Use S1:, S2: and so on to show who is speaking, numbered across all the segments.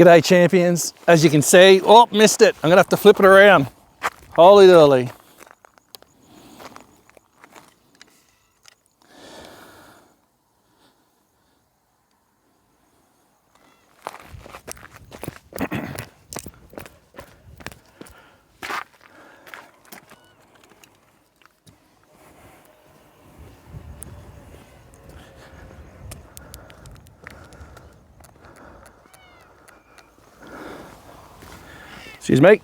S1: G'day champions. As you can see, oh, missed it. I'm gonna have to flip it around. Holy dolly. Excuse me.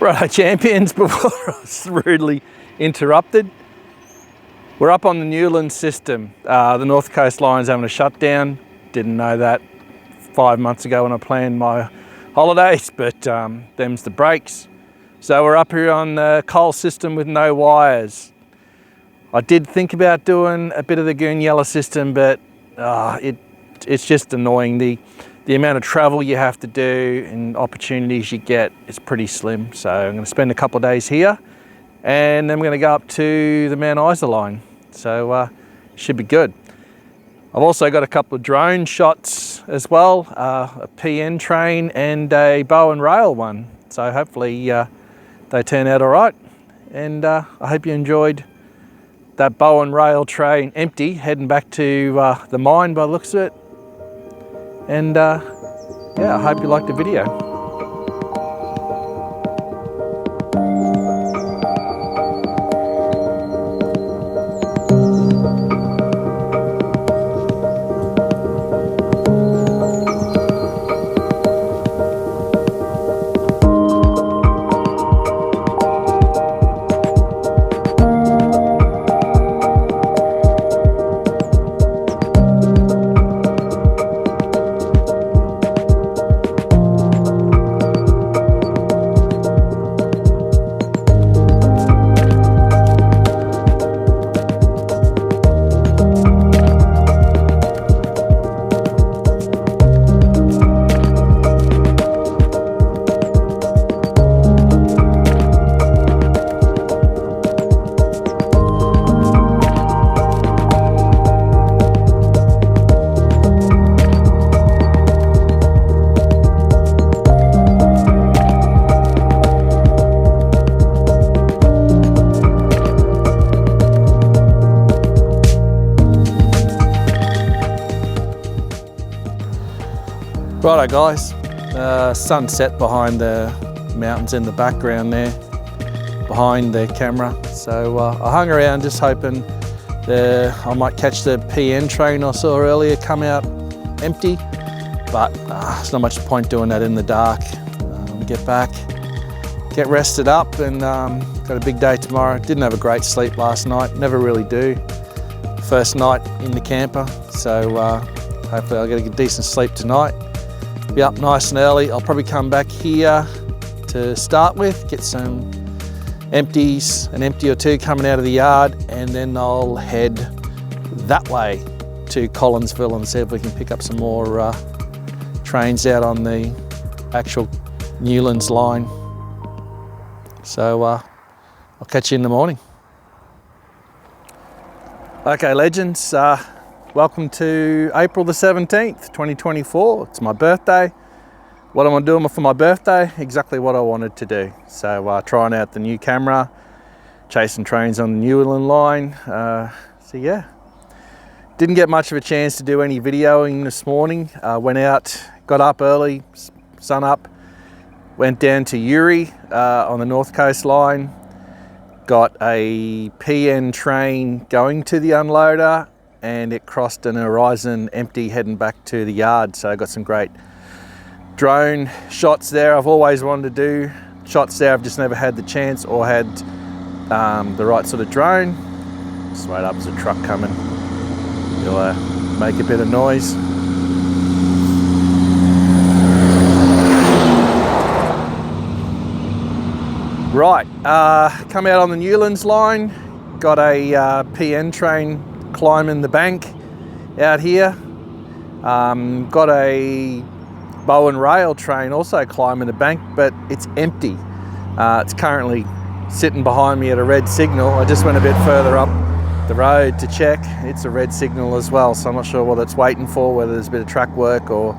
S1: Right, champions, before I was rudely interrupted, we're up on the Newlands system. The North Coast Line's having a shutdown. Didn't know that 5 months ago when I planned my holidays, but them's the breaks. So we're up here on the coal system with no wires. I did think about doing a bit of the Goonyella system, but it's just annoying. The amount of travel you have to do and opportunities you get is pretty slim. So I'm going to spend a couple of days here and then I'm going to go up to the Mount Isa line. So should be good. I've also got a couple of drone shots as well, a PN train and a Bowen rail one. So hopefully they turn out all right. And I hope you enjoyed that Bowen rail train empty, heading back to the mine by the looks of it. And yeah, I hope you liked the video. Righto guys, sunset behind the mountains in the background there, behind the camera. So I hung around just hoping I might catch the PN train I saw earlier come out empty, but there's not much point doing that in the dark. Get back, get rested up, and got a big day tomorrow. Didn't have a great sleep last night, never really do. First night in the camper, so hopefully I'll get a decent sleep tonight. Be up nice and early. I'll probably come back here to start with, get some empties, an empty or two coming out of the yard, and then I'll head that way to Collinsville and see if we can pick up some more trains out on the actual Newlands Line. So I'll catch you in the morning. Okay legends, welcome to April the 17th, 2024. It's my birthday. What am I doing for my birthday? Exactly what I wanted to do. So trying out the new camera, chasing trains on the Newlands Line. So yeah, didn't get much of a chance to do any videoing this morning. Went out, got up early, sun up, went down to Uri on the North Coast Line. Got a PN train going to the unloader, and it crossed an horizon empty heading back to the yard. So I got some great drone shots there. I've always wanted to do shots there. I've just never had the chance or had the right sort of drone. Just wait up, there's a truck coming. It'll make a bit of noise. Right, come out on the Newlands Line, got a PN train climbing the bank out here. Got a Bowen rail train also climbing the bank, but it's empty. It's currently sitting behind me at a red signal. I just went a bit further up the road to check. It's a red signal as well, so I'm not sure what it's waiting for, whether there's a bit of track work or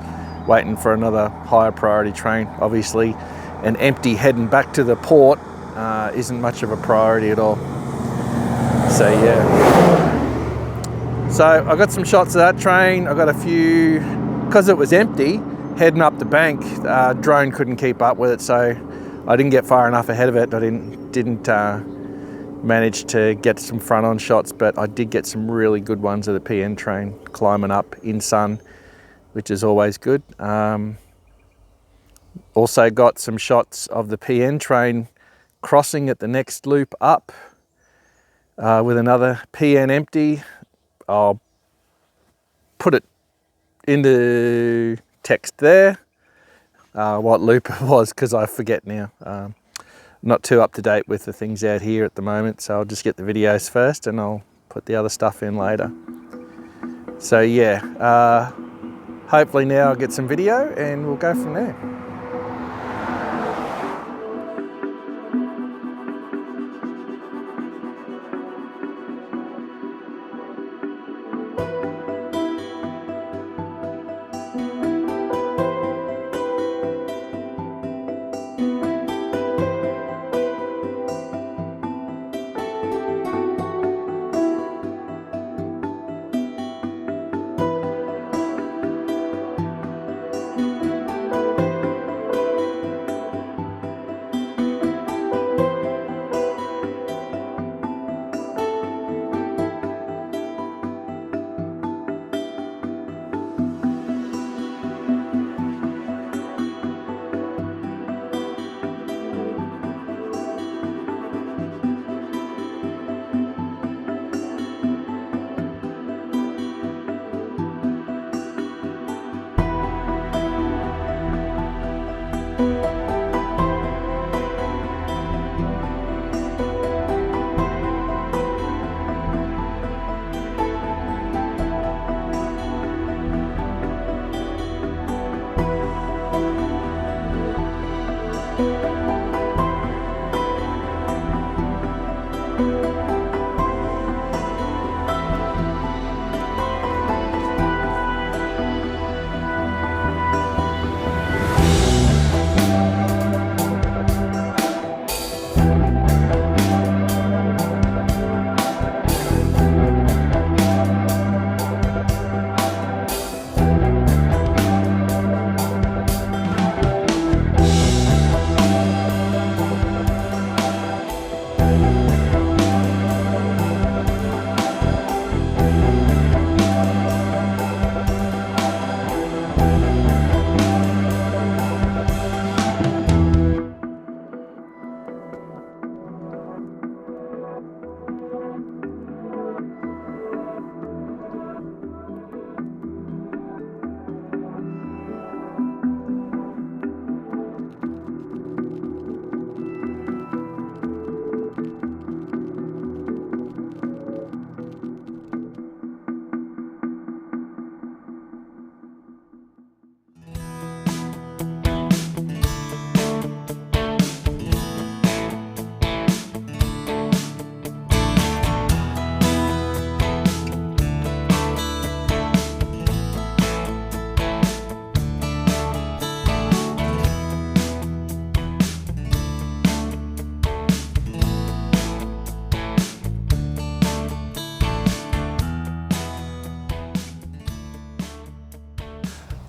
S1: waiting for another higher priority train. Obviously, an empty heading back to the port isn't much of a priority at all. So yeah. So I got some shots of that train. I got a few, because it was empty, heading up the bank. Drone couldn't keep up with it, so I didn't get far enough ahead of it. I didn't manage to get some front-on shots, but I did get some really good ones of the PN train climbing up in sun, which is always good. Also got some shots of the PN train crossing at the next loop up with another PN empty. I'll put it into text there, what loop it was, because I forget now. Not too up to date with the things out here at the moment, so I'll just get the videos first and I'll put the other stuff in later. So yeah, hopefully now I'll get some video and we'll go from there.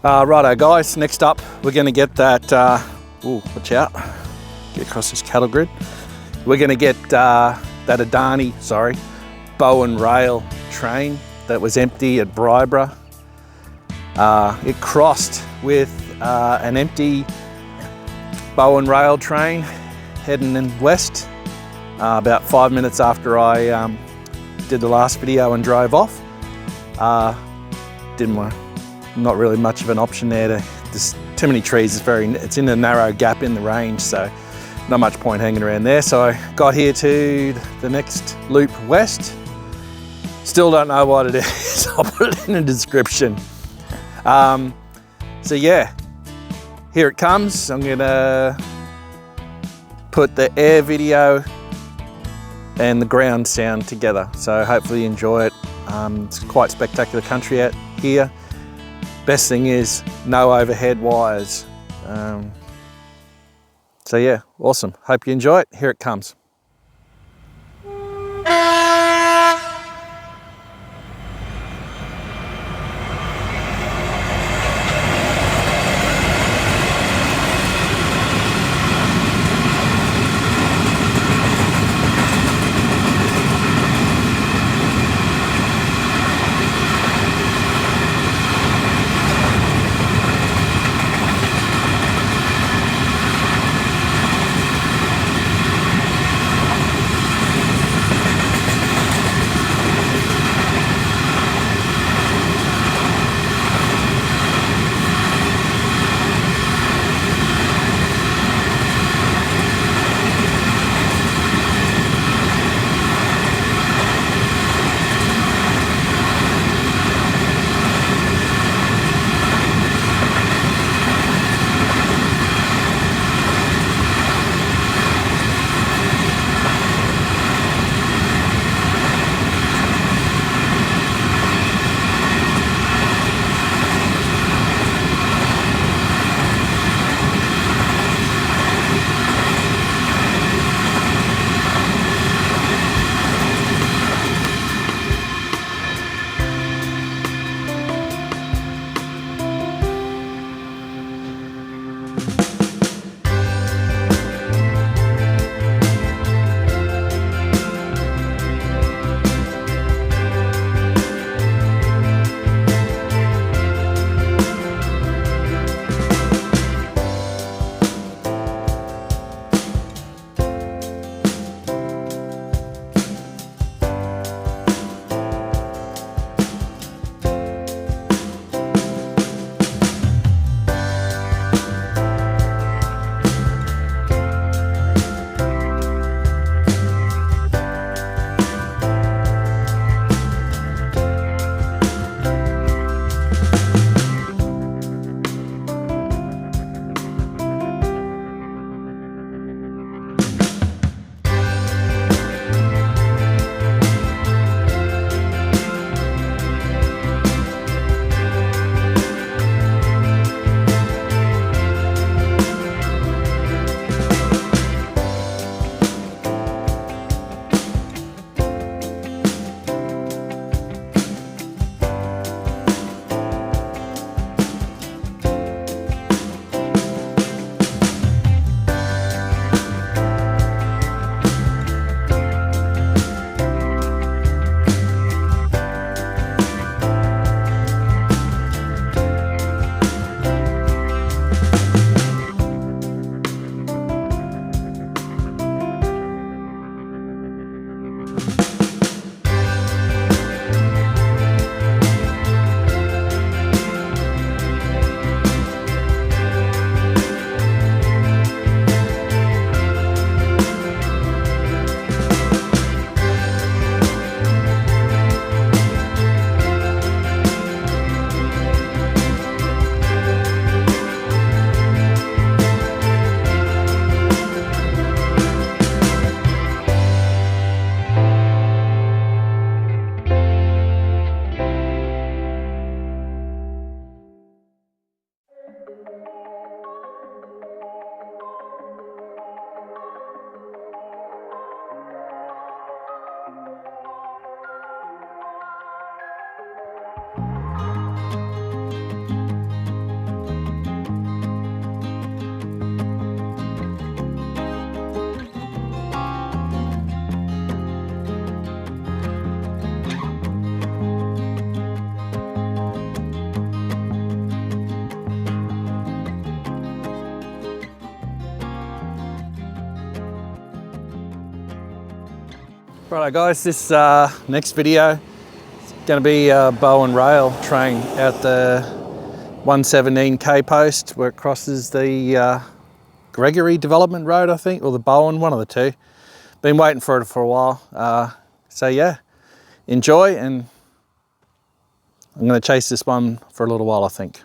S1: Righto guys, next up we're going to get that, watch out, get across this cattle grid. We're going to get that Adani, Bowen rail train that was empty at Bribra. It crossed with an empty Bowen rail train heading in west about 5 minutes after I did the last video and drove off. Not really much of an option there. There's too many trees. It's in a narrow gap in the range, so not much point hanging around there. So I got here to the next loop west. Still don't know what it is. I'll put it in the description. So yeah, here it comes. I'm gonna put the air video and the ground sound together. So hopefully you enjoy it. It's quite spectacular country out here. Best thing is no overhead wires. So yeah, awesome. Hope you enjoy it. Here it comes. Righto guys, this next video is going to be Bowen rail train out the 117k post where it crosses the Gregory Development Road, I think, or the Bowen, one of the two. Been waiting for it for a while. So yeah, enjoy, and I'm going to chase this one for a little while, I think.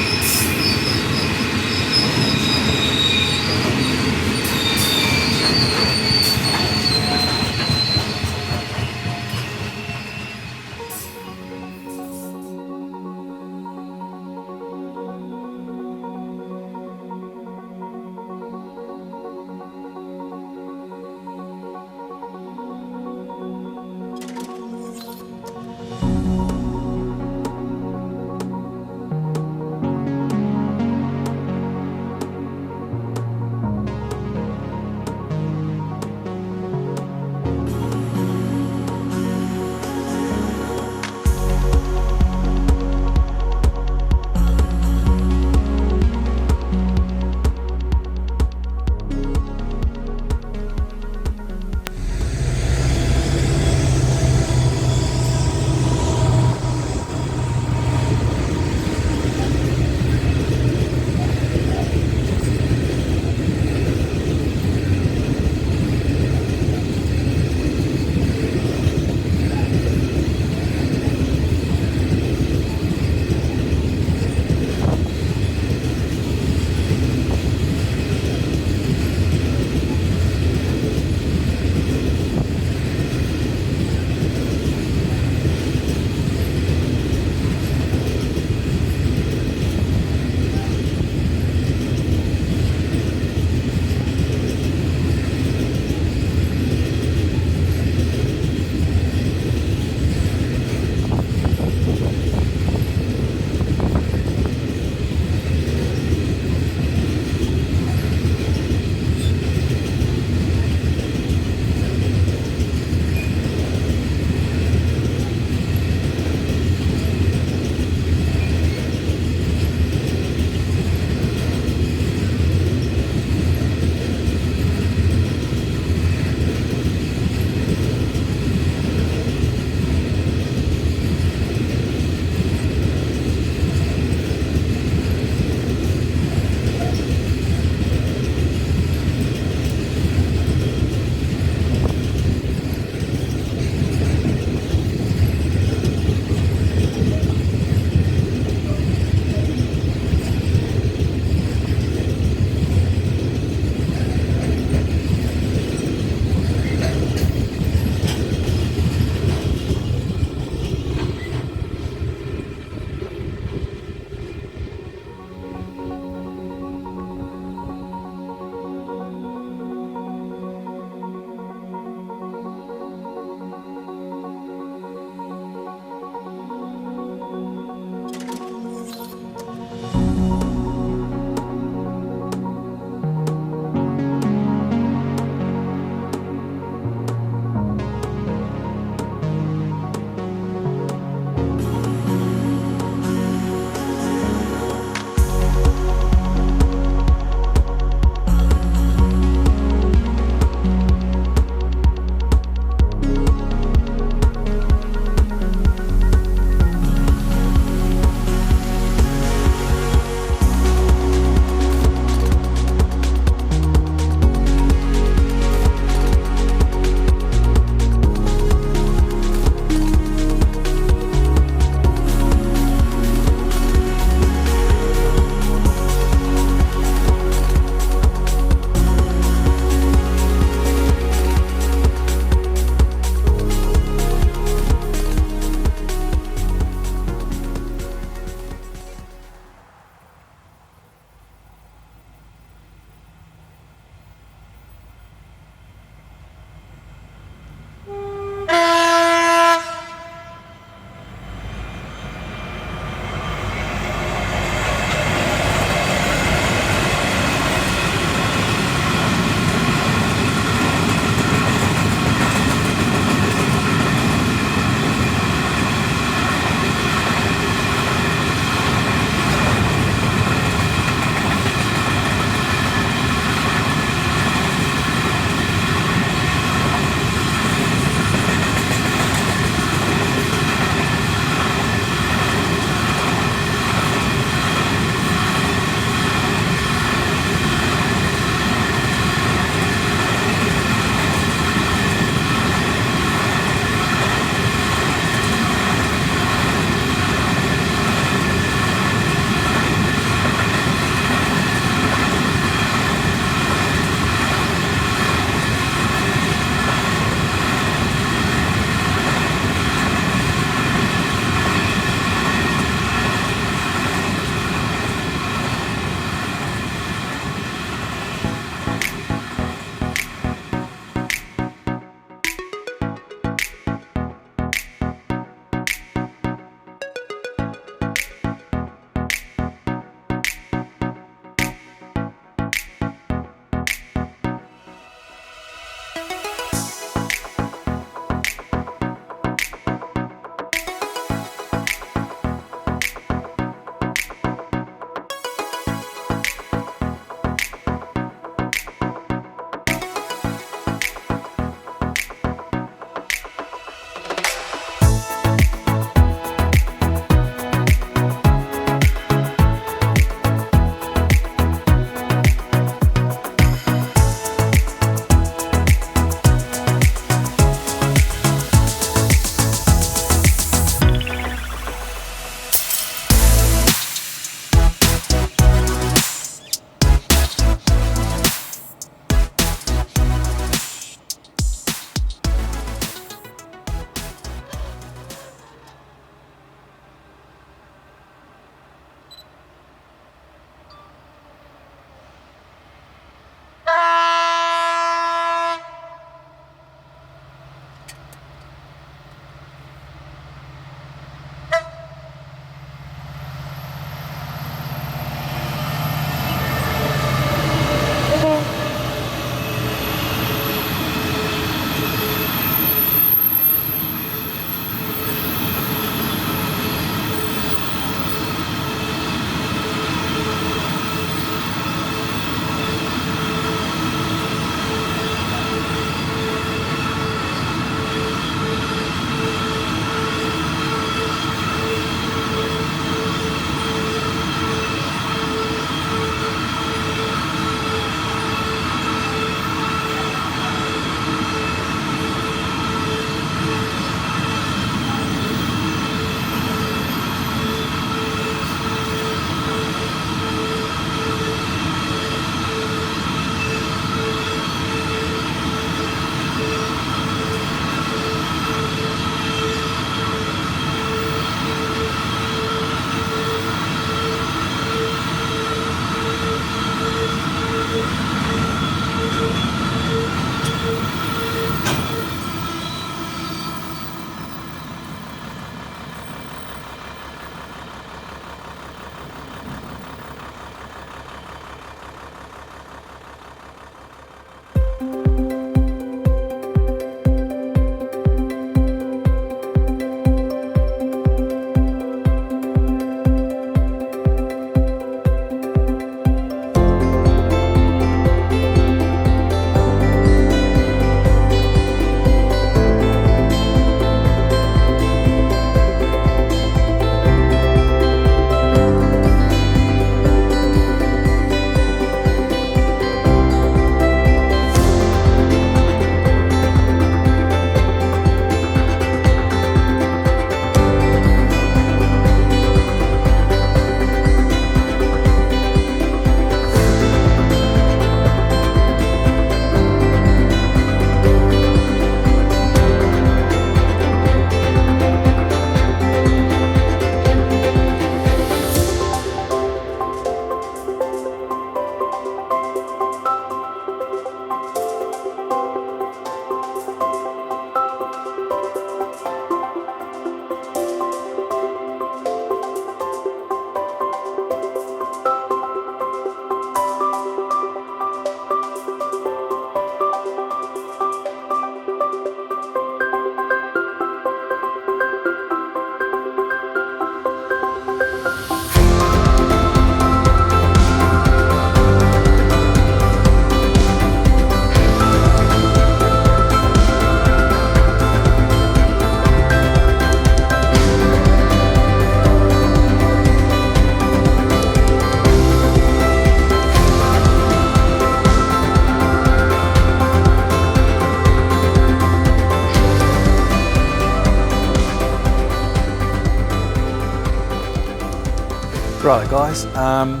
S1: Right guys, going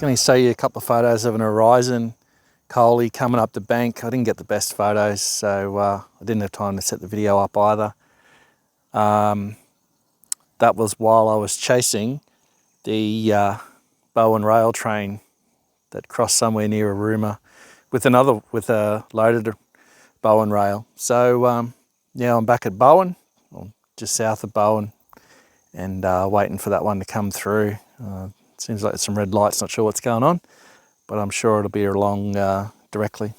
S1: to show you a couple of photos of an horizon coalie coming up the bank. I didn't get the best photos, so I didn't have time to set the video up either. That was while I was chasing the Bowen rail train that crossed somewhere near Aruma with a loaded Bowen rail. So now I'm back at Bowen, or just south of Bowen, and waiting for that one to come through. Seems like there's some red lights, not sure what's going on, but I'm sure it'll be along directly.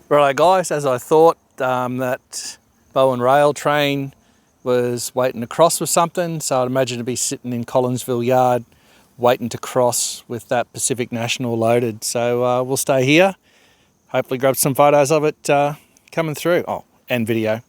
S1: Righto guys, as I thought, that Bowen rail train was waiting to cross with something, so I'd imagine to be sitting in Collinsville Yard waiting to cross with that Pacific National loaded. So we'll stay here, hopefully grab some photos of it coming through, and video.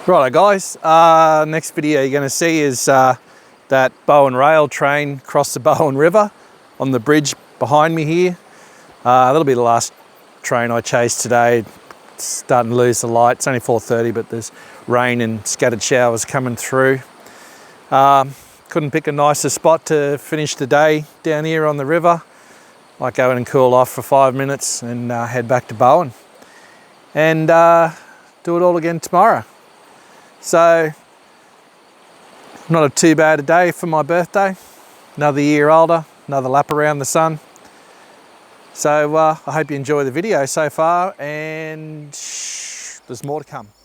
S1: Righto guys, next video you're going to see is that Bowen rail train cross the Bowen River on the bridge behind me here. That'll be the last train I chase today. It's starting to lose the light. It's only 4:30, but there's rain and scattered showers coming through. Couldn't pick a nicer spot to finish the day down here on the river. Might go in and cool off for 5 minutes and head back to Bowen and do it all again tomorrow. So, not too bad a day for my birthday. Another year older, another lap around the sun. So I hope you enjoy the video so far, and there's more to come.